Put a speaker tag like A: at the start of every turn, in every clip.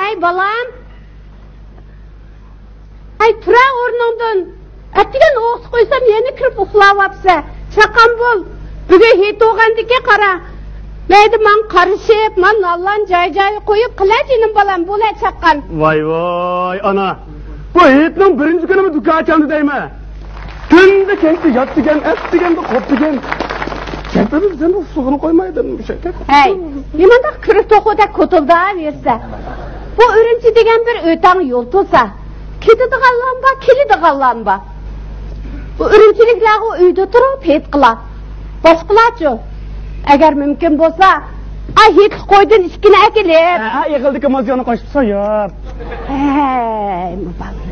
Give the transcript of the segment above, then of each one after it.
A: Hey balam. Hey tura o'rningdan. Atigan o'q qo'ysam yana kirib uxlayapsa. Chaqam bo'l. Bugun hech o'g'andika qara. Mayli men qarishib, men Allohning joy-joyi qo'yib qilajinim balam bo'la chaqqan.
B: Voy ana. Bu hitning birinchi kunimi duka açandı deymi? Kunda kenti yatdigan, atdiganda qopdigan. Chaqirib sen bu suvini qo'ymaydin shaka.
A: Hey, nimada kirib to'xoda ko'tilda versa. Bu Ürümçi degan bir o'tang yo'l to'sa. Ketadigan lamba, keladigan lamba. Bu Ürümçiliklar uyda turib hech qila. Boshqalarchi agar mumkin bo'lsa, hech qo'ydin ishkini akilib.
B: Yig'ildiki moziyoni qo'shib so'yib.
A: Hey, muballig.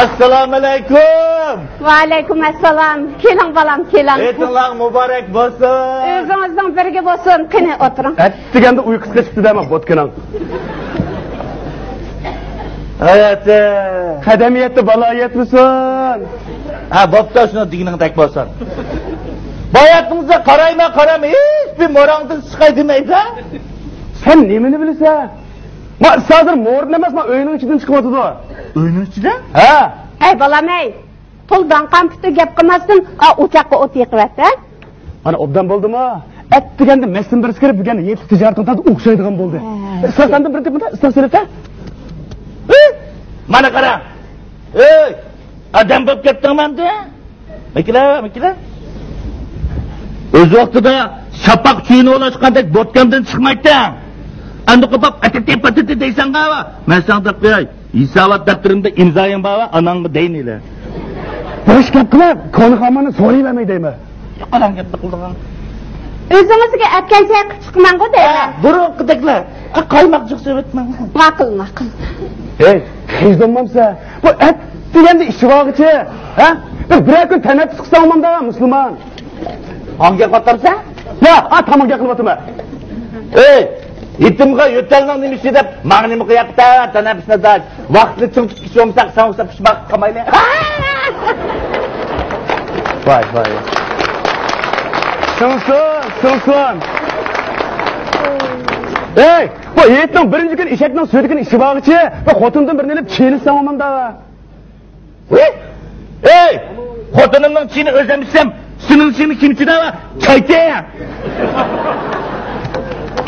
C: Assalomu alaykum.
A: Va alaykum assalom. Keling balam, keling.
C: Etinglar muborak bo'lsin.
A: O'zingizdan birga bo'lsin. Qani o'tiring.
B: Atdiganda uyqusi chiqdi dema botkaning.
C: Hayati.
B: Qadamiyatda balo yetmisin.
C: Bo'pti, shuni digningdek bo'lsin. Boyatingizga qarayma, hech bir morangdan chiqay demaydi.
B: Sen nimani bilasan? Ma hozir mo'rn emas, ma uyning ichidan chiqyapti.
C: Uyning ichidan?
B: Ha.
A: Hey balam, hey. Puldan qamputu gap qilmasdan, o'choqqa o't yiqibdi.
B: Ana obdan bo'ldimi? Atdiganda messin bir kirib bo'lgan yet tijorat qiladi, o'xshaydigan bo'ldi. Istasandan bir deb istasanlar.
C: Mana qara. Ey, adam bo'lib ketdingmi-da? Makila. O'z vaqtida shapaq chuyini olashgandek botkamdan chiqmaydan. Anda qopab atati deysan qava. Men senga qo'yay. Hisobot daftarimda imzoyim bor, anangga deynilar.
B: Bosh gap qilib, qonixomani so'rayvermay deymi?
C: Qalang gap qildigan.
A: O'zingizga aytgancha qilib chiqmang-ku deyman.
C: Burunqidaklar. Qaymoq jiqsa o'tmang.
A: Ma'qul.
B: Hey, hezdomamsa. Bu at deganda ishvoqchi, ha? Bir kun tanaffus qilsam olmanda musulmon.
C: Hangi qatarsa?
B: Ya, tamoga qilyapman.
C: Ey, itimga yo'talning nimasi deb ma'nimi qilyapti, tanaffusda vaqtni ching tutib olmasak, sanqsa pishmoq qilmaylar. Voy.
B: Sılsın. Ey, bu yetning birinchi kun eshakning so'ydigan ishvoqchi va xotindan birini olib chelisam olmanda.
C: Ey, xotinimning chini o'zimsam, sening chini kimchida va chayta.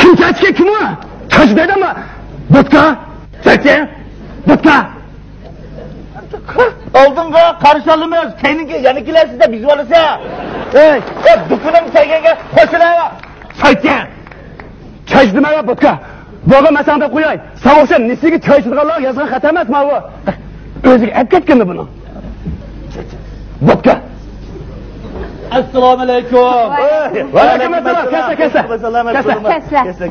B: Kim chachga kim u? Chash deydimi? Vodka? Chayta? Vodka?
C: Oldinga qarshi olamiz, keyingi yanikilarsizda biz bo'lsa.
B: Ey,
C: dukunim kelganga qo'shilar.
B: Chayta. Chash nima vodka? Bo'g'a masanda qo'yay. Sen o'sha nisiga chaychidiganlar yozgan xato emasmi bu? O'ziga aytib ketganda buni. Vodka.
C: Assalomu alaykum.
B: Va alaykum assalom.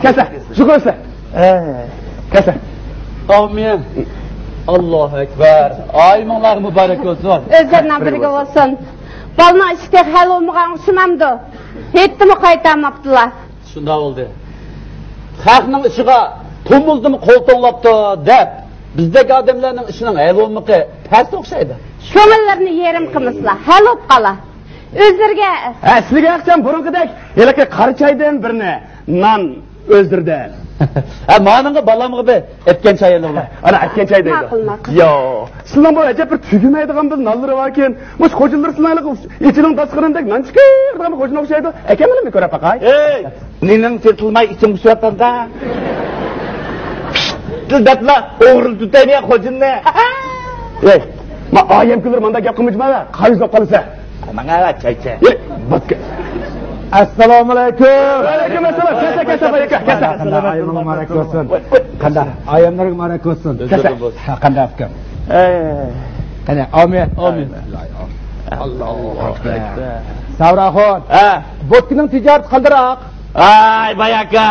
B: Kasa. Shu ko'rsa. Kasa.
D: Amin. Allohu akbar. Oymonlar muborak bo'lsin.
A: O'zlaridan birga bo'lsin. Balna ishda hal olmagan ushmamdi. Yetdimi qaytarmabdilar.
D: Shunda bo'ldi. Xalqning ishiga pul buldimi qo'l to'nglabdi deb bizdagi odamlarning ishining hal olmaqi past o'xshaydi.
A: Ko'ngillarni yerim qilmaslar, hal olib qolar. O'zlariga
B: asliga aqcham burunqidek elaka qarichaydan birni non o'zdirdi.
D: Maningga balamga be etgan chaylar.
B: Ana etgan chay deydi. Yo, sizlar bu ajab bir tugumaydigan bir nonlar bor ekan. Mush qo'jinlar sizlarga ichining tasqirindek non chiqirgan qo'jin o'xshaydi. Akamanmi ko'rib baqay?
C: Ey, nening tirtilmay ichim suyatanda. Dildatla o'g'ril tutaymi qo'jinni?
B: Ey, ma oyim kulur menda gap qilmayman. Qayiz olib qolsa.
C: Menga chaycha.
B: Ey, vodka.
D: Assalomu alaykum.
B: Va alaykum assalom. Kasa.
D: Ayamlar muborak bo'lsin. Qanday? Ayamlar muborak bo'lsin. Qanday akam? Qanday? Amin. Allohu akbar. Savraxon. Botkining tijorat qildiroq.
C: Ay bayaka.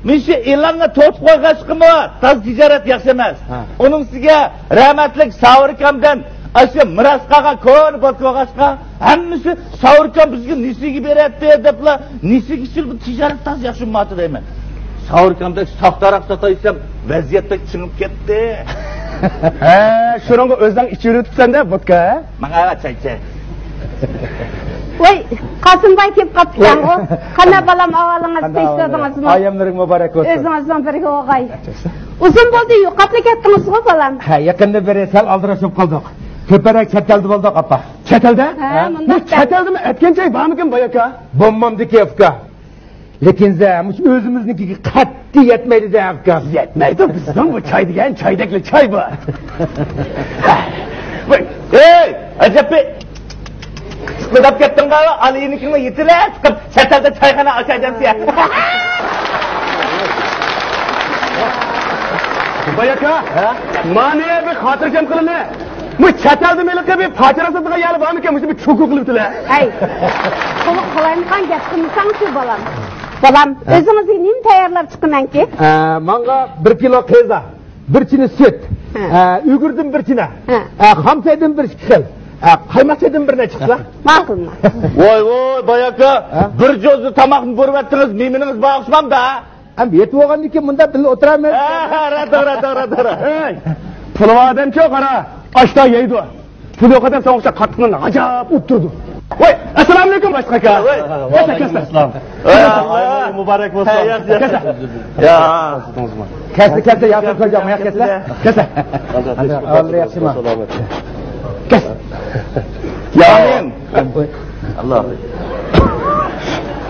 C: Men shu e'longa to'tib qo'yg'ashqimi? Taz tijorat yaxshi emas. Uning ustiga rahmatlik Savrkamdan Aşkı miraskaga ko'n botkoğaşka hammasi Savrkan bizga nisiga beradi debla nisig için bu tijorat taz yaxshimatdi deyman. Savrkamda saqtaroq sataysam vaziyatda chiqib ketdi.
B: Shuningga o'zing ichib o'tibsan-da vodka.
C: Menga chaycha.
A: Voy, Qasımбай kelib qaptisan o. Qana balam avalınız teştirdinizmi?
E: Ayamlaring muborak bo'lsin.
A: O'zingizdan birga o'g'ay. Uzun bo'ldi-yu, qatli ketdingiz-ku balam.
E: Ha, yaqinda beri sal aldirashib qoldik. Ko'parak chet elda bo'ldik, apa.
B: Chet elda?
A: Ha,
B: Bu chet eldimi? Aytgancha bormikin boy aka?
E: Bo'lmamdiki, aka. Lekin mush o'zimiznikiga qat'iy yetmaydi-da, aka.
B: Yetmaydi, bizdan bu choy degan choydakli choy bu.
C: Ey, Ajabbe. Qidab ketdingmi? Alinikini yetilib chiqib, chet elda choyxona ochayapsiz.
B: Boy aka, mana bir xotirjam qilini. Bu chet elda melqa bir pachirasida yali bormikin? Mush bir cho'ku qilibdilar.
A: Hey. Qo'liq qolaymikan gap qilmasang-chi balam. Balam, o'zingizga nima tayyorlab chiqamanki?
E: Menga 1 kilo qeza, 1 chini süt, ugurdim 1 china, xamsaydin 1 xil, qaymoqchaydin 1 necha chiqsa?
A: Ma'qulmi?
C: Voy, boy aka, bir jo'zni tomoqni bo'rvatdingiz, memingiz bo'g'ishmamda.
E: Ham yetib olgandan keyin bunda birga o'tiramiz.
C: Ra.
B: Hey, pul odamcha qara, oshda yeydi. Pul yo'qdan so'ngcha qattiqni ajab o'tirdi. Voy, assalomu alaykum boshqa aka.
C: Voy,
B: assalom.
C: Ayol muborak bo'lsin. Ya.
E: Kasa yaxshi ko'rgan, yo'q kasa. Kasa. Allah yaxshimi?
B: Kes.
C: Amin. Allah.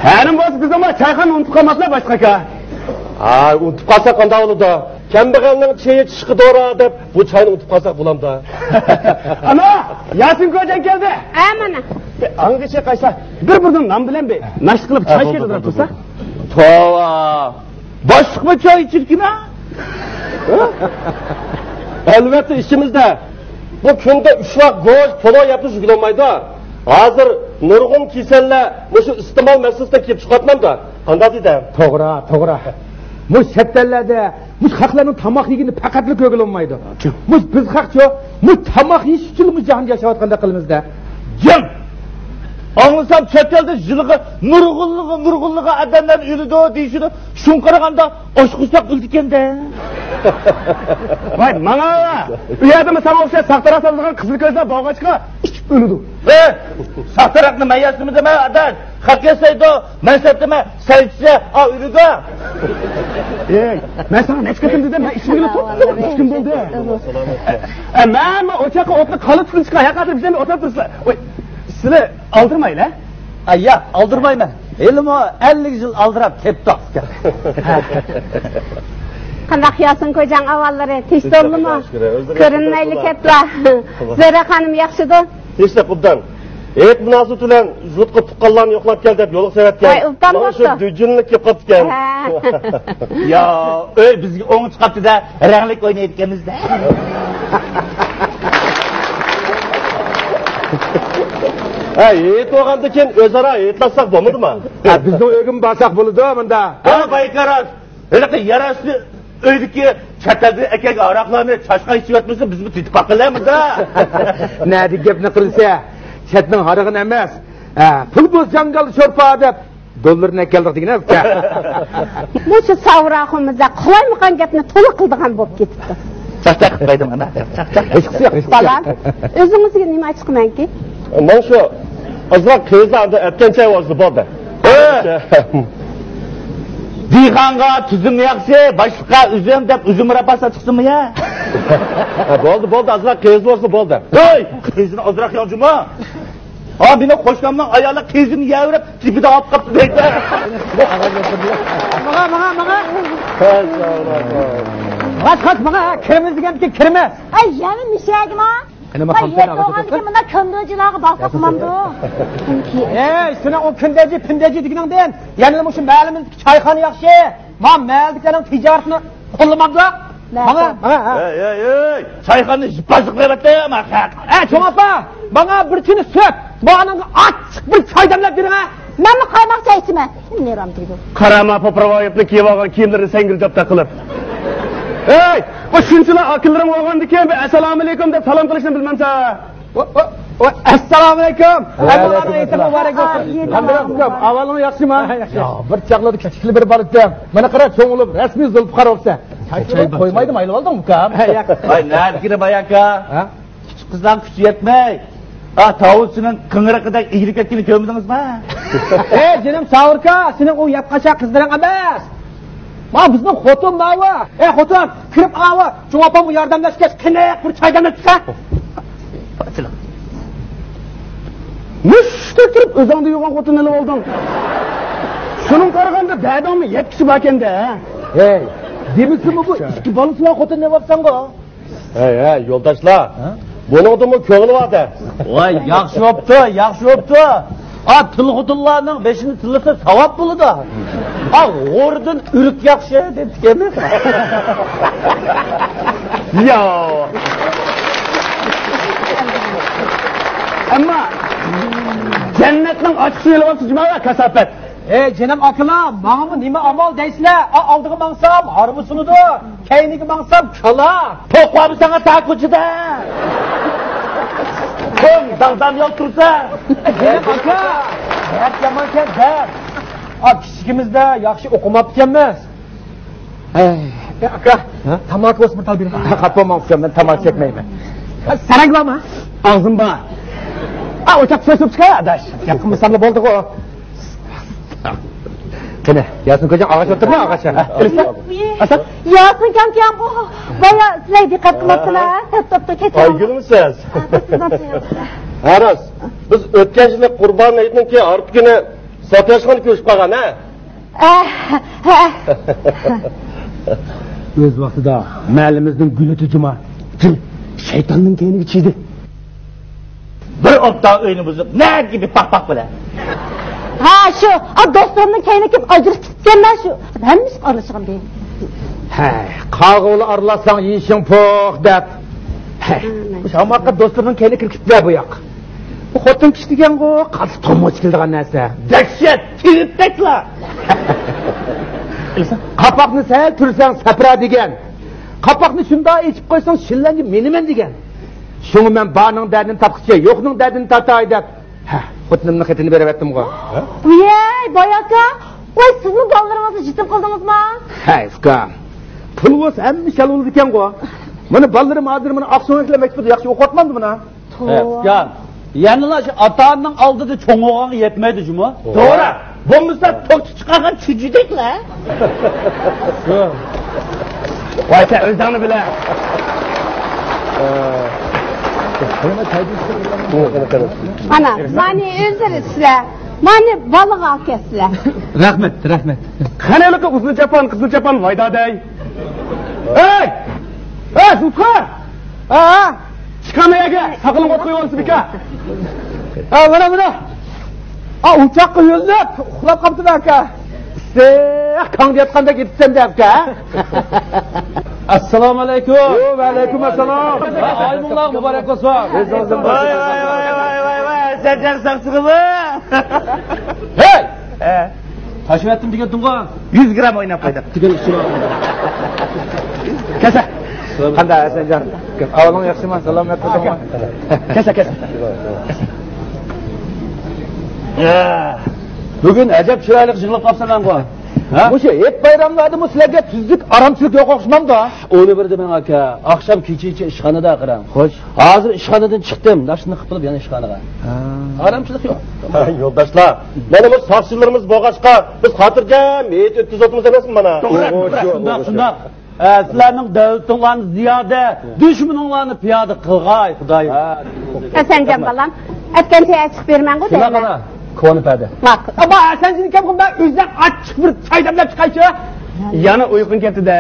B: Hanim bo'lsa biz ham choyxona unutib qolmaslar boshqa aka.
F: Ha, unutib qolsa qanday bo'ladi? Kambag'alning cheyi chiqi to'ra deb bu choyni unutib qolsak bo'lamda.
B: Ana, Yasin ko'jan keldi.
A: Mana.
B: Angacha qaysa, bir-birdan nam bilan be, nash qilib choy keltirib tursa.
C: Tova. Boshliqmi choy ichirkina?
F: Albatta ishimizda. Bu kunda 3 vaqt go'sht, polo yapish bo'lmaydi. Hozir nurg'un kasallar o'sha iste'mol masalasida kelib chiqatmanda. Qanday deydi?
E: To'g'ri. Mush chetlarda mush xalqlarning tomoq yegini faqatli ko'gilolmaydi. Mush biz xalqcho, mush tomoq yeyish uchun mush jahon yashayotganda qilimizda.
C: Jim. Anlasam chet elda jilg'i nurg'unligi odamlar o'lidi deyishini shun qaraganda oshqursoq o'ldikanda.
B: Voy, mana u yerda men sana o'xshab saqtaroq solgan qizil ko'zlar bog'achqa ichib o'lidi.
C: Saqtaroqni mayasimi dema adat. Haqqasaydo, mansatma saytsa o'lidi.
B: Ey, men sana nech qatim dedim, men ishimni tutdim, kim bo'ldi? Men o'chaqa o'tni qolib chiqishga haqiqatdan bizdan o'tib tursa. Voy, sizlar aldırmaylar.
D: Ya, aldırmayman. Elim o 50 yıl aldırab kepti asker.
A: Qandaq Yasin ko'jan avvallari tekstorlimi? Ko'rinmayli ketlar. Zara xonim yaxshidir.
F: Hech de qubdan. Et münasibet bilan yurtqa tuqqanlarni yo'qlab kel deb yo'liq sevatgan.
A: Voy, ubdan bo'ldi.
F: Shu dujinlik kelib qolgan.
C: Ya, bizga o'ng chiqibdi-da, ranglik o'ynayotganmizda.
F: Et olgandan keyin o'zaro etlasak bo'lmadimi?
E: Bizning o'g'im borsak bo'ladi bunda.
C: Baykaras, öyle yaraslı öydeki çatalda ekek araklarını çaşka içi yatmışsa biz bu titip akıllayımız da.
E: Nerede gepni qilsa, chetning harig'ini emas. Pul bo'z jangal sho'rpa deb dollarni keldik degan aka.
A: Mucha savraqimizda qo'ymagan gapni to'liq qildigan bo'lib ketibdi.
C: Çaştak kılaydım ana.
E: Hech qilsa yo'q.
A: Balam, o'zingizga nima chiqmanki?
F: Mana shu azroq qizlarda aytgancha o'zi bo'ldi.
C: Diyğanga tuzum yaxshi, boshqa üzüm deb üzüm rapasa chiqsinmi ya?
F: Bo'ldi, azroq qiz bo'lsa bo'ldi.
C: Hey, qizni azroq yo'qmi? Ha, meni qo'shnomning ayoli qizini yavrab, tibida olib qolibdi deydi.
E: Mana. Bas, mana kirimiz deganki kirmas.
G: Ay, yana mishagima.
E: Nima
G: qilib qo'ygan bunda kundojilarga boqsa qilmamdi.
E: Seni o kundoji deganingdan, yana shu ma'lumimiz choyxona yaxshi. Men ma'likaning tijoratini qo'llamamdi. Mana.
C: Ey, choyxona jipasiq qilyapti-ma.
E: Cho'ng opa, menga bir chini süt, menga achchiq bir choy damlab bering.
G: Menmi qaymoqcha ichaman. Neram deydi.
B: Qarama poprovoyibni kiyib olgan kiyimlarini sangirjabda qilib. Ey, bu shunchalar akillarim olgandan keyin assalomu alaykum deb salom qilishni bilmamsa.
E: Assalomu alaykum. Alaykum muborak bo'lsin. Alhamdulillah, avalim yaxshimi? Bir chaqladi kichikli bir bor edim. Mana qara cho'ngilib rasmiy zulfiqar bo'lsa. Qo'ymaydi, mayli oldingmi ukam?
C: Ay, nerede bayaka? Küçük kızdan küçük yetmey. Tavusinin kıngırıkıda iyilik ettiğini görmediniz mi?
E: Canım Savrka, senin o yapkaçak kızların emas. Ma bizning xotin bava. Xotin, kirib ava. Javob yordamlashgach, qanday bir choydan tutsa?
B: Mushta kirib o'zingda yo'g'on xotin nima bo'lding? Şunun qaraganda dadamni 7 kishi bor ekanda.
E: Demisimi bu ikki bolasi bor xotin nima bo'lsan go?
F: Hey, yo'ldoshlar. Buningdimi ko'ngli borda.
C: Voy, yaxshi bo'pti. Tilxutunlarning 5'ini tillasa savab bo'ladi. G'o'rdan urik yaxshi debdikmi?
B: Yo. Ammo jannatning ochiq yo'li bo'lsa juma kasofat.
E: Canım akalar, bana mı nima amal deysizler? Aldığı mansam harbi sunudu. Keyniga mansam kala.
C: To'qvami sana takuchida. Ko'ng dag'dam yo'q tursa.
E: Canım aka, dert yamanken dert. Kichigimizda yaxshi o'qimabdi emas. Aka, tamaki o'sib tal bering. Qatmamoqchiman, men tamaki chekmayman. Saraglama.
B: Og'zim bor. O'chaq so'sib chiqar adash.
E: Yaqin misalda bo'ldi-ku. Qani, Yasin ko'chan og'ash o'tirma, og'acha.
B: Asad.
G: Yasin kam bu. Baya sizlar diqqat qilibsizlar. To'pto'pda kechaman.
F: Aygülmisiz? Aras, biz o'tgan yili Qurbon hayitidan keyin ortiq kuni Sotashxon ko'chib qolgan, ha?
E: O'z vaqtida mahallimizning guli juma. Shaytonning keyniga chiydi.
C: Bir opta o'yini buzib, ne gibi pak bilan.
G: Şu, dostlarımın kayına kim acırıp gitsen ben şu. Ben mi arlaşacağım diyeyim?
E: Qağılı arlasan yiyişin poq dep. Bu şamakka dostlarının kayına kirkitler bu yak. Bu xotin kishi degan go, qatı tomoch keldigan narsa.
C: Dahshat, tiriptekla.
E: Qapaqni sal tursang sapra degan. Qapaqni shunda ichib qo'ysang shillangi meniman degan. Shuni men barning dardini topqicha, yo'qning dardini tatay deb. Xotinimni xetini beraverdim go.
G: Uyey, bayaka. Oy, sizning ballarınızı jitim qildingiz mı?
E: Uka. Pul bo'lsa hamma shal bo'ldi ekan go. Mana ballarim hozir mana Aqso'nliklar maktabida yaxshi o'qiyotmandi buni.
C: Uka. Yanılar şu atağının aldığı çoğun oğanı yetmedi cuma. Doğru. Bomuzda tokçu çıkarken çücüdekler.
B: Vay sen özdanı bile.
A: Ana, mani özleri sizler. Mani balık al kesizler.
E: Rahmet.
B: Qanaqa qizil chapan vaydaday. Hey, Zulfar. Chiqamayaga, saqilib ot qo'yibsiz bika.
E: Mana. Uchoqqa yo'llab, uxlab qolibdi aka. Qang deyotganda ketibsan deb aka.
C: Assalomu alaykum.
E: Va alaykum assalom.
C: Oyminglar muborak bo'lsin. Voy, sen jarsaqsizmi?
E: Hey!
C: Tashib etdim degan-ku. 100 gram o'ynab qo'ydim.
E: Degan ishini.
B: Kasa.
E: Qanday Hasanjon? Avvalon yaxshimi? Salomat bo'ldingmi?
B: Kasa.
C: Bugun ajab chiroyli jilib qolibsan-ku.
E: O'sha et bayramlarda sizlarga tuzlik, aramchilik yo'q o'xshamamda.
H: Onu bir de ben aka, akşam kecha ishxonada qiram.
E: Xo'sh.
H: Hozir ishxonadan chiqdim, nashni qilib yana ishxonaga. Aramchilik yo'q.
F: Yo'ldoshlar, mana bu soqchilarimiz bo'lg'achqa biz xotirjam et o'tkazotimiz emasmi mana?
C: Shundoq. Sizlarning davlatinglarni ziyoda, dushmaninglarni piyoda qilg'ay, Xudoyim.
A: Hasanjon balam, aytgancha chiqib berman-ku deyman.
H: Shunaqa ko'nipadi.
A: Bak.
E: Ama Hasanjon kam bundan o'zdan achchiq bir choy damlab chiqaychi.
B: Yana uyqun ketdi-da.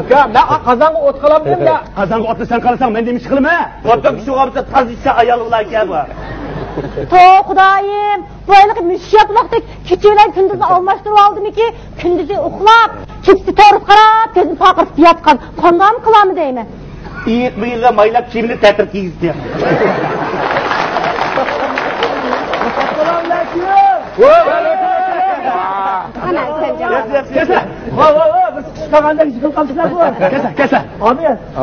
E: Aka, men qozonga o't qilamda.
B: Qozonga otni sen qalasang, men demiş qilma.
C: Xotin kishi bo'lsa tazisa ayollar kabi.
G: Xudoyim, bu aylık müşşiyatlıqdek keçeler gündüzü almıştırıp aldım ki, gündüzü uxlab, keçisi toruz qarab, gözüm faqırıp yatqan. Qanday mı qılamı deymi?
C: İyiq bıyığa maylab kiyimli ta'tir kiygizdi.
A: Ana Hasanjon.
B: Kasa.
E: Biz chiqaganda yig'il qoldilar bu.
B: Kasa.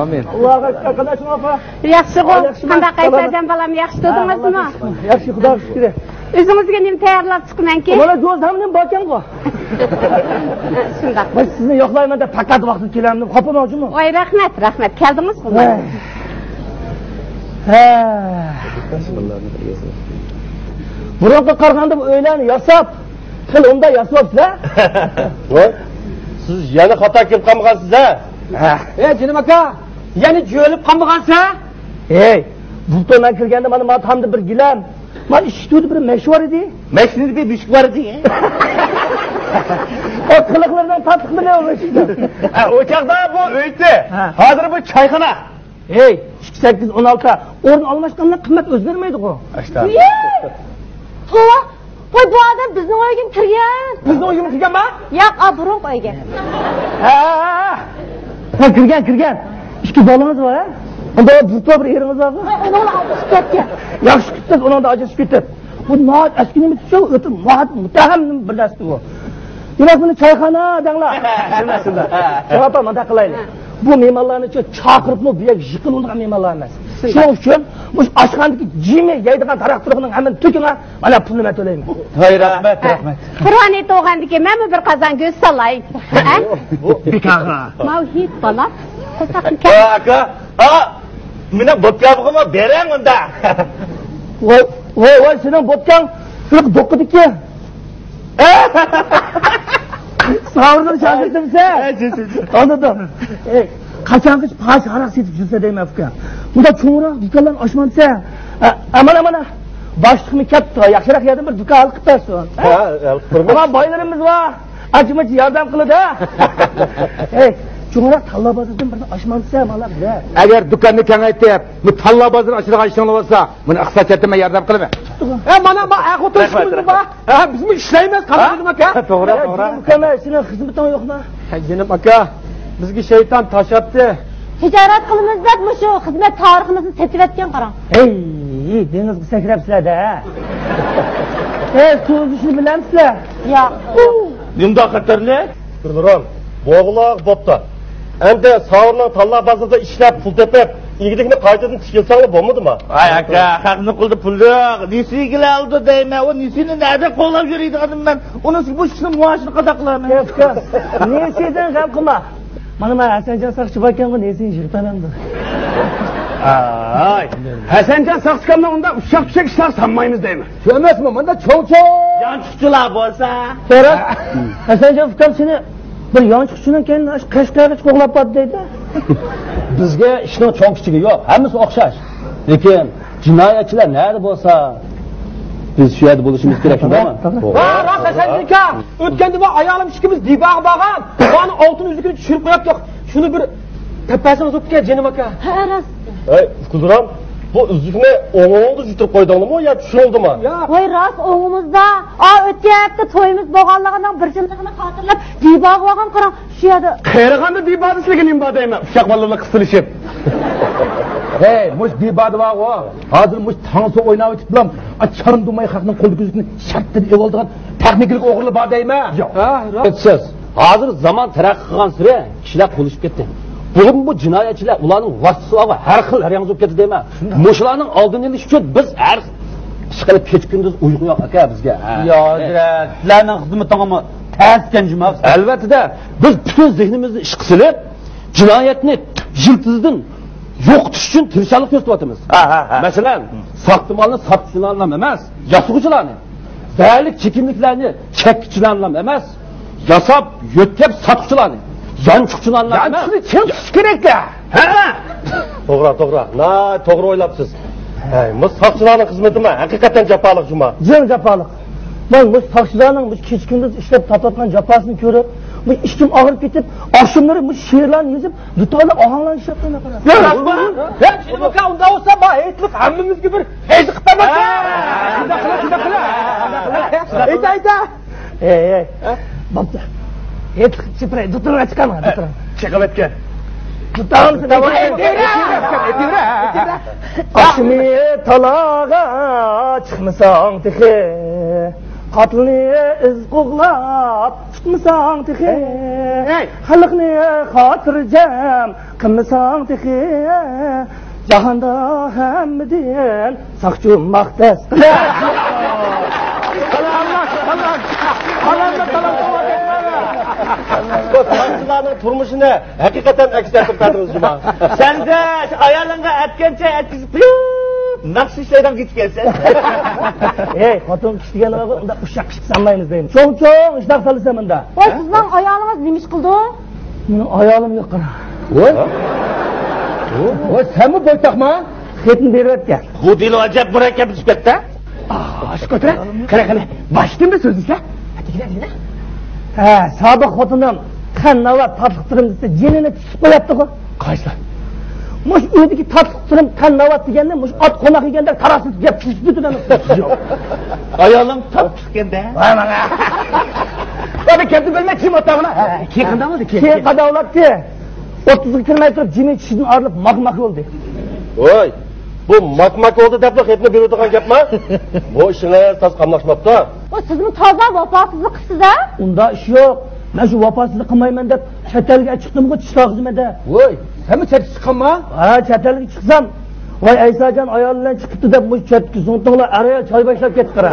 E: Amin.
F: Allohga shukr qilasiz opa.
A: Yaxshi-ku. Qanday Hasanjon balam, yaxshi turdingizmi?
E: Yaxshi, Xudoga shukr.
A: O'zingizga nima tayyorlab chiqmanki?
E: Mana do'stimning borkan-ku.
A: Shundoq.
E: Men sizni yo'qlayman deb faqat vaqt kelamdim. Xo'pmoqchimi?
A: Voy, rahmat. Keldingizmi?
H: Burunqa qarğanda bu öyləni yasab, qil onda yasabsizlar.
F: Voy, siz yana xato kelib qolgansiz ha?
H: Jinim aka, yana jo'lib qolmagansa? Ey, bultondan kirganda mana tamda bir gilam. Mana ishituvdi bir mesh bor edi.
C: Meshni bir bishk bor edi.
H: O qiliqlardan tatbiq bilan o'rishdi.
C: O chaqda bu o'ydi. Hozir bu choyxona.
H: Ey, 2816 o'rin almashqandan qimmat o'zgarmaydi-ku.
G: To'g'ri. Qo'y bu odam bizning uyga kirgan.
H: Bizning uyga kirganmi?
G: Yo'q, burun qo'ygan.
H: Ha, kirgan. İki bolangiz bor, ha? Unda burta bir eringiz bormi?
G: Uni ajrashib ketgan.
H: Yaxshi kutdi, uni da ajrashib ketdi. Bu noat askinimiz uchun o'ta mutaham bir narsa bu. Demak, buni choyxona denglar. Shunday. Javob mana qilaylik. Bu mehmonlarni chaqiribmi, bu yer yiqiladigan mehmonlar emas. Shuning uchun bu oshxonadagi jimi yeydigan taraqturug'ning hammasini to'kinglar, mana pulni men to'layman.
C: Voy, rahmat.
A: Qur'on aytgandan men bir qozon go'sht solay.
H: Bekaga.
A: Mavhid bola.
C: Aka, meni bo'tqabig'imi berang unda.
H: Voy, sening bo'tkang iliq do'qqidiki. Savrdan şaşırtımsa. Anladım. Kaçangıç paş harak setip жүрсе deyman uka. Bunda cho'ngroq do'konlarni ochmansa, amana boshliqni katta, yaxshiroq yerdan bir do'kon qilib bersin. Ama boylarimiz bor. Achimach yordam qiladi. Cho'ngroq Talla bozordan birini ochmansa, mana biza.
E: Agar do'konni kengaytirib, bu Talla bozor ochirgan ishinglar bo'lsa, buni iqtisodiyotga yordam qilaman.
H: Mana bu aql to'shimiz bor. Biz mi ishlaymiz, qanday aka?
E: To'g'ri.
H: Ukam, sening xizmating yo'qmi?
F: Jinim aka, bizga shayton tashabdi.
G: Tijorat qilamiz deb shu xizmat tariximizni setayotgan qarang.
H: Ey, dengizga sakrabsizlar-da. So'zishni bilamsizlar?
G: Yo'q.
C: Bunda xatarli?
F: Durduram, bo'g'loq bo'pti. Endi Savrning Talla bozorida ishlab pul tepib, igilikni qaytadan tikilsanglar bo'lmadimi?
C: Ay aka, haqni qildi pulni. Nesiga oldi deyman, o nesini nerede qo'llab yuradiganim men. Unisi bu ishni muoshini qada qilaman.
H: Uka, nesidan g'am qilma. Mana men Hasanjon Saqchi ekanman, nesini yirtalamdi.
B: Ay, Hasanjon Saqchikamdan unda ushaq-pushaq ishlar sanmaymiz deyman.
H: Shu emasmi? Bunda cho'ng-cho'ng
C: Yanchiqchilar bo'lsa,
H: to'g'ri. Hasanjon ukam seni bir yanchiqchidan keyin Qashqarga qo'g'lab qoldi deydi.
I: Bizga ishning cho'ng kichigi yo'q, hammasi o'xshash. Lekin jinoyatchilar nerede bo'lsa, biz shu yerda bo'lishimiz kerak, shundaymi?
H: Rost Hasanjon, o'tganda bu ayolim ikkimiz dibag'i bo'lgan. Bani oltin uzukini tushirib qo'yapti. Shuni bir tepasini o'tib jinim aka.
G: Ha, rost.
F: Ey, Kuzuram, bu uzukni o'g'lingni yutirib qo'ydingmi yo tushirdimi?
G: Voy, rost o'ngimizda o'tyapti, to'yimiz bo'lganligidan bir jimligini xotirlab, dibog'i olgan qarang, shu yerda.
B: Qayrag'anda dibadisligini nima deyman? Ushaq bolalar qisilishib.
E: Hey, mush dibadi var o. Hazır mush tansu oynab o'tiblam. Açarım dumay xalqning qo'l ko'zini shartdan evoldigan texniklik o'g'irli bor deymi? Yo'q.
I: Siz hozir zamon taraqqiy qilgan sira kishilar qo'lishib ketdi. Bugun bu jinoyatchilar ularning vaqtisiga har xil haryang bo'lib ketdi deyman. Mushlarning oldini olish uchun biz har ish qilib kech kunduz uyqu yo'q aka bizga.
C: Hazrat, sizlarning xizmatingizmi taskan jumoq.
I: Albatta, biz butun zehnimizni ish qilib, jinoyatni yiltizdan yo'qotish uchun tirishchilik ko'rsatyapmiz. Masalan, soxtamonlarni sotuvchilarni emas, yasug'chilarni, zaharlik chekimliklarni chekkichilarni emas, yasab, yo'tkab sotuvchilarni, yanchiqchilarni emas.
E: Yanchiqni chekish kerak-da.
F: To'g'ri. To'g'ri o'ylabsiz. Hey, bu soqchilarning xizmatimi haqiqatan jafoliq juma.
H: Jim jafoliq. Men bu soqchilarning bu kech kunduz ishlab topayotgan jafosini ko'rib, bu ishim og'rib ketib, oqshomlari bu she'rlarni yozib, dutorlar ohanglarni ishlab qo'ymoqlar.
E: Yo'q, jinim aka, unda bo'lsa ba aytlik hammamizga bir hech qilmasa. Ayta.
H: Ey. Bo'pti. Et chipray, dutorga chiqaman, dutor.
B: Chiqib ketgan.
H: Dutorni davay. Oshmi talaga chiqmasang texi. Qatlni iz qo'g'lab chiqmasang texi. Xalqni xotirjam qilmasang texi. Jahonda hammadan saqchi maqtas.
F: Bu soqchilarning turmushini haqiqatan aks ettirib berdingiz juma.
C: Sen de ayolunga etkençe etkisi naqshishlardan ketib kelsa.
H: Ey, xotin kishi deganlar unda ushaq kishi sanmaymiz deymiz. Cho'ng ishlab salsa bunda.
G: Voy, sizning ayolingiz nima ish qildi?
H: Mening ayolim yo'q qara.
E: Voy, senmi boytaqma?
H: Xetni beryapti.
C: Bu dil ajab murakkab chiqibdi.
H: Ashkotra, qara. Başdimda so'zingsa? Hadi. Ha, sobiq xotinim qannava tatliqtirim desa, jinini tutib qo'yapti-ku. Qayslar? Mush o'diki tatliqtirim qannava deganda, mush ot qo'noq yeganda tarasib gap tutudami?
C: Ayolim tatliqganda.
H: Voy mana. Bana kendi bilmek kim otağına? Kim qandavlatdi? Kim qandavlatdi? 30'ga kirmay turib jimi tushdan arilib mak oldu.
F: Voy, bu mak oldu deb xetni beradigan gapmi? Bu ishingiz tas qamlashmabdi.
G: Voy, sizmi toza vafosizlik qilsiz-a?
H: Unda ish yo'q. Men shu vafosizlik qilmayman deb chet elga chiqdim-ku qishloq xizmatida.
E: Voy, senmi chetga chiqqanmi?
H: Ha, chet elga chiqsam, voy Aysajon ayol bilan chiqibdi deb mush chetga so'ntinglar araya choy boshlab ketdi qara.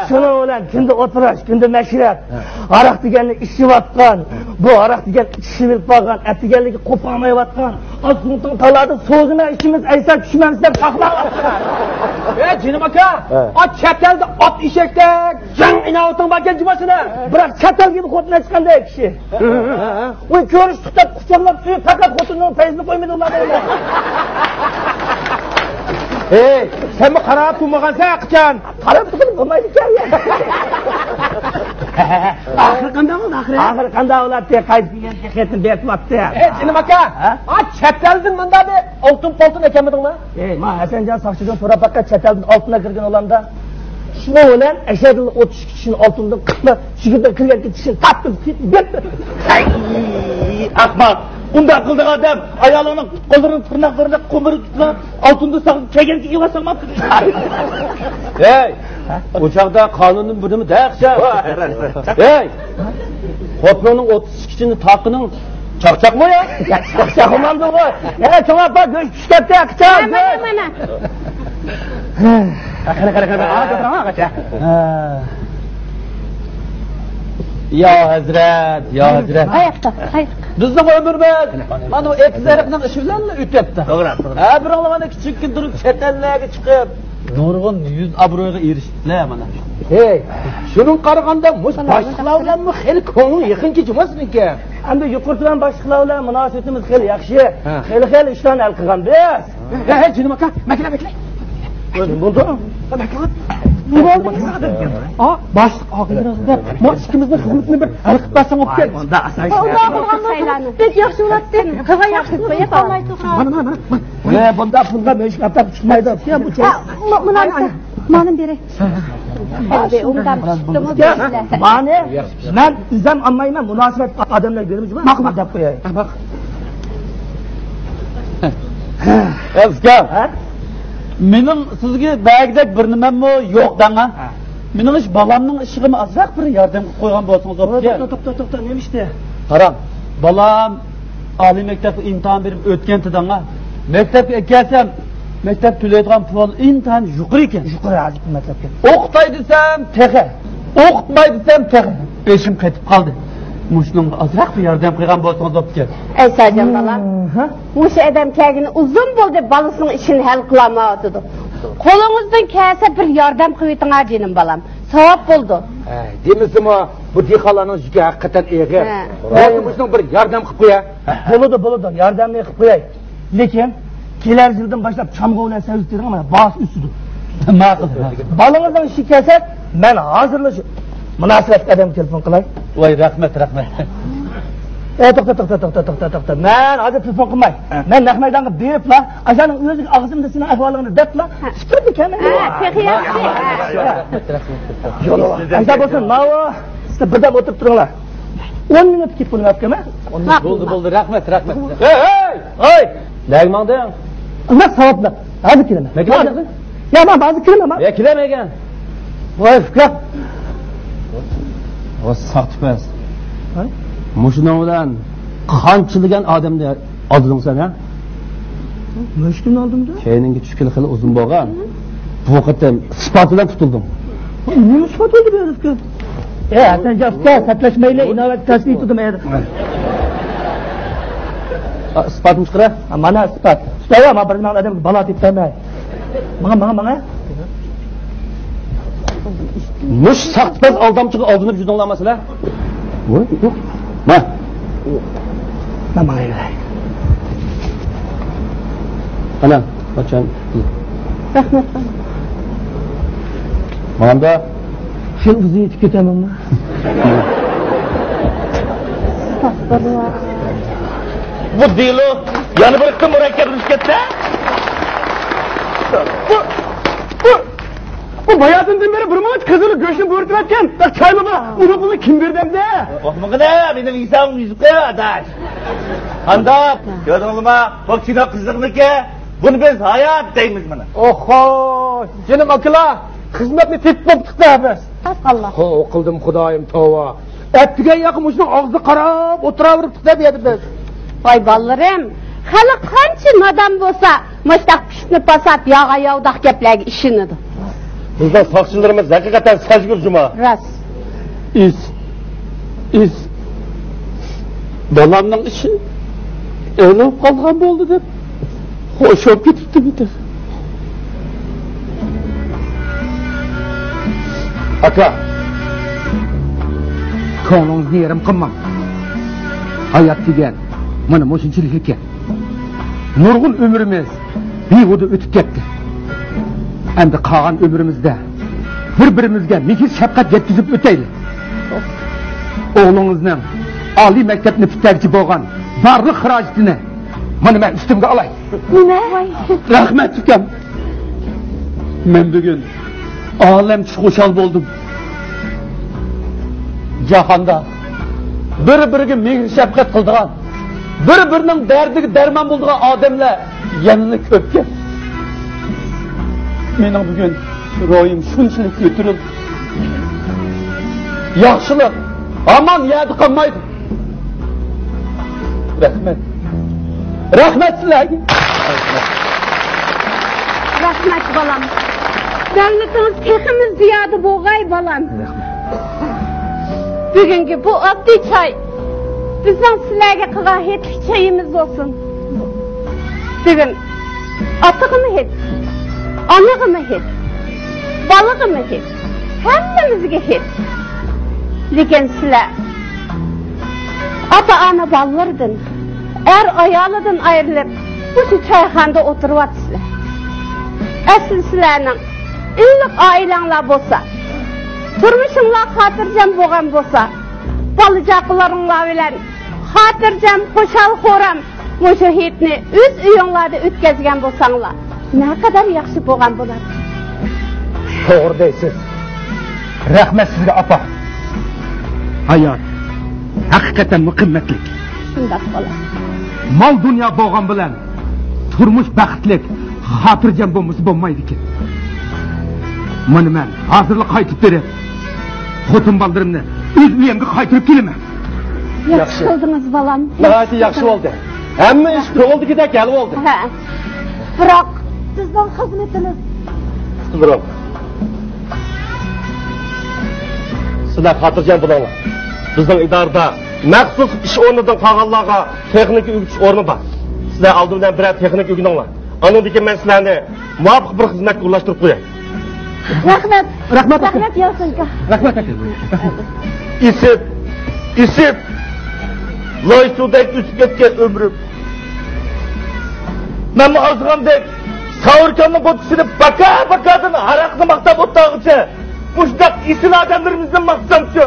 H: Şunu olan kunda o'tirish, kunda mashrat. Aroq deganni ishiyotgan, bu aroq degan ishilib qolgan, et deganligi qo'polmayotgan. Osmondan taladi so'zini ishimiz aysa tushmamiz deb taxlayapti.
E: Jinim aka, ot chatalda ot eshakdek jang inovating bo'lgan jimasini.
H: Biroq chatal gibi xotinlar chiqqanday kishi. Voy ko'rishdik deb quchoqlab turib faqat xotinning fayzini qo'ymaydi ular.
E: Hey, senmi qarab turmagansan aqchan?
H: Qarab turib bo'lmaydi ekan. Axir qanday bo'ldi axir? Axir qanday bo'ladi? Qaytgan xetni beribdi.
E: Jinim aka, ot chataldan bunda bir oltin ekanmidingmi?
H: Ey, men Hasanjon Soqchidan so'rab faqat chataldan oltinga kirgan olamda. Shuna bilan ashadil 30 kishining oltindan qitma shigirda kirgan kishini tapib berdi.
C: Ahmoq. Unda qildiq odam ayolining qo'llarini tirnoqlarida qo'mirib tutlab, oltinni saqlab kelganki yig'asamabdi.
I: Hey, o'chaqda qonunning birimi daqsha. Hey, xotinning 30 kishini taqining chaqchaqmi ya?
H: Chaqchaqmandı bu. Ya çoğapa göz pişkette akçaq.
A: Mana.
H: Qara. Aa, qacha.
I: Ya hazrat.
G: Hayaqda.
I: Bizning ömürimiz mana bu ekizariqning ishi bilan o'tyapti.
C: To'g'ri.
I: Ha, biroq mana kichikkin turib chet-ellarga chiqib, nurg'un yuz obro'ga erishdilar mana.
E: Hey, şunun qaraganda mush boshliqlar bilanmi xeli ko'ngil yaqin kechmasmikan?
H: Endi yuqortidan boshliqlar bilan munosabatimiz xeli yaxshi. Xeli ishlarni hal qilgan biz.
E: Hey, jinim aka, makla.
H: Nima bo'ldi?
E: Ne oldu? Aa, başlık ağırlarında. Ikimizin hizmetini bir hareket basam olup geldi.
H: Onda asayiş.
G: Pek yaxshi bo'ladi. Qizga yaxshi qo'yib olmaydi.
H: Mana. Bunda pulga mesh qatab chiqmaydi. Ya bu chay.
G: Mana beri.
A: Hadi undan chiqdimi?
H: Mani, men izam olmayman. Munosabat odamlar berib juma. Maqma deb qo'yay. Baq.
I: Özkan. Mening sizga bagidek bir nimammi yo'q danga. Mening ish bolamning ishig'imi azroq bir yordam qilib qo'ygan bo'lsangiz bo'pti.
H: To'xta, nima ishdi?
I: Qarang, bolam oliy maktabga imtihon berib o'tgan danga. Maktabga kelsam, maktab to'laydigan pul imtihon yuqori ekan.
H: Yuqori aziz maktabga.
I: O'qitay desam, teqa. O'qitmay desam, teqa. Beshim qaytib qoldi. Mushning azroq bir yordam qilgan bo'lsangiz bo'pti.
A: Aysajon balam. Mush adam kagini uzun bo'ldi, balasının ishini hal qilolmadi. Qo'lingizdan kelsa bir yordam qilib jinim balam. Savab bo'ldi.
E: Demisimi bu dehqonlarning yuki haqiqatan eg'ir. Mushning bir yordam qilib qo'ya.
H: Bo'ladi, yordamni qilib qo'yay. Lekin kelar yildan boshlab chamg'a bilan savishtiring mana bos ustidi.
I: Ma'qul.
H: Balangizdan ishi kelsa, men hozirlashib munosabat qadam telefon qilay.
I: Voy, rahmat.
H: To'xta. Men hozir telefon qilmay. Men naq maydonga beribla, ajaning o'ziga og'zimda seni ahvolingni debla, chiqib ekanman. Ayta bo'lsin, mavo, siz birdan o'tirib turinglar. 10 minut ketib bo'lmayaptimi?
I: Bo'ldi, rahmat. Hey! Nagmanding?
H: Nima savoblar? Hozir kelaman. Ya, men hozir kelaman.
I: Ya, kelamagan.
H: Voy, fikr.
I: O saqtmas. Mushuning bilan qanchiligan odamni olding sen, ha?
H: Mushkul oldimda?
I: Keyingi tushkil xili uzun bo'lgan. Bu qatam sifat bilan tutuldim.
H: Nima sifat bo'ldi bu herifga? Hasan Jafka, satlashmaylar, inovat tasbih tutmaydi.
I: isbatini chiqara.
H: Mana isbat. Ustaya ma bir nima odamga balo deb demay. Mana.
I: Mush saqtpaz aldamchiga oldinib yurdinglar masalan. Voy, yo'q.
H: Mana.
I: Ana, qachon?
A: Rahmat.
I: Manda
H: Shu bizni yetib ketamanmi?
C: Bu dilo yana bir qism murakkablashib ketdi.
B: Bu bayatından beri bir maç kızılı göğsünü böğürtülerken da çaylama bunu kim verdi hem de?
C: Oxmagina benim insan yüzüke adaş. Anda gördünüz mü? Bak şimdi kızlarniki bunu biz hayat deymiz bana.
H: Oho, canım akıla. Hizmetini tepip tuttu biz.
G: Allah.
H: Qildim Xudoyim tova. Ettigen yaqin o'shining og'zi qarab o'tiraveribdi deb edi biz.
A: Voy bolalarım, hali qancha nodon bo'lsa, mushtaq pishni pasat yog'a yovdaq gaplarga ishonadi.
F: Bizden sakçılarımız hakikaten sezgür cuma.
A: Ras.
D: Is. Balamның işi öyle kalgan oldu deb. Hoşop gitipti bir.
E: Aka. Ko'nglingizni yerim qilmam. Hayot degan mana shunchalik ekan. Nurg'un umrimiz behuda o'tib ketdi. Endi qolgan umrimizda bir-birimizga mehr shafqat yetkazib o'taylik. O'g'lingizning oliy maktabni bitiruvchi bo'lgan barliq xarajatini mana men ustimga olay.
A: Nima?
D: Rahmat ukam. Men bugun olam xushal bo'ldim. Jahonda bir-biriga mehr shafqat qildigan, bir-birining dardiga darmon bo'ldigan odamlar yanada ko'pkan. Mening bugun ro'yim shunchalik ko'tarildi. Yaxshilik aman yadi qolmaydi. Rahmat sizlarga.
A: Rahmat bolam. Davlatimiz teximiz ziyoda bo'lg'ay bolam. Bugungi bu oddiy choy bizning sizlarga qilgan hetlik choyimiz bo'lsin. Bugun otig'imi het, onag'imi het, balig'imi het, hammamizga het. Lekin sizlar ota-ona bolalardan, ayolidan ayrilib, shu choyxonada o'tiryapsizlar. Asl sizlarning illiq oilanglar bo'lsa, turmushinglar xotirjam bo'lgan bo'lsa, bolajaqlaringlar bilan xotirjam, xushal-xo'ram mushu hitni o'z uyinglarda o'tkazgan bo'lsanglar, naqadar yaxshi bo'lgan bo'ladi.
E: To'g'ri deysiz. Rahmat sizga opa. Hayot haqiqatan qimmatli.
A: Shunday bo'ladi.
E: Mol dunyo bo'lgan bilan turmush baxtlik, xotirjam bo'lmaydi ekan. Mana men hozirlik qaytib berib, xotin baldirimni o'z uyimga qaytirib kelaman.
A: Yaxshi qildingiz bolam.
F: Nihoyatda yaxshi bo'ldi. Hamma ish ko'ngildagidek hal bo'ldi.
A: Ha. Biroq sizning xizmatiniz.
F: Biroq sizlar xotirjam bo'linglar. Bizning idorada maxsus ish o'rnidan qolganlarga texnik o'rgatish o'rni bor. Sizlar oldindan bir texnik o'rganinglar. Andan keyin men sizlarni muvofiq bir xizmatga ulashtirib qo'yay.
A: Rahmat Yosinka.
E: Rahmat aka.
C: İsip loysudek üstüp ketken ömrüm. Ben bu azgamdek savurkanın kotkisini baka-bakadan haraqını maqtab o'tdağıcı. Muşdak isil adamlarımızdan maqsamçı.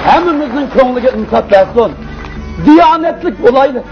D: Hammamizning ko'ngliga insaf bersin. Diyonatlik bo'laylik.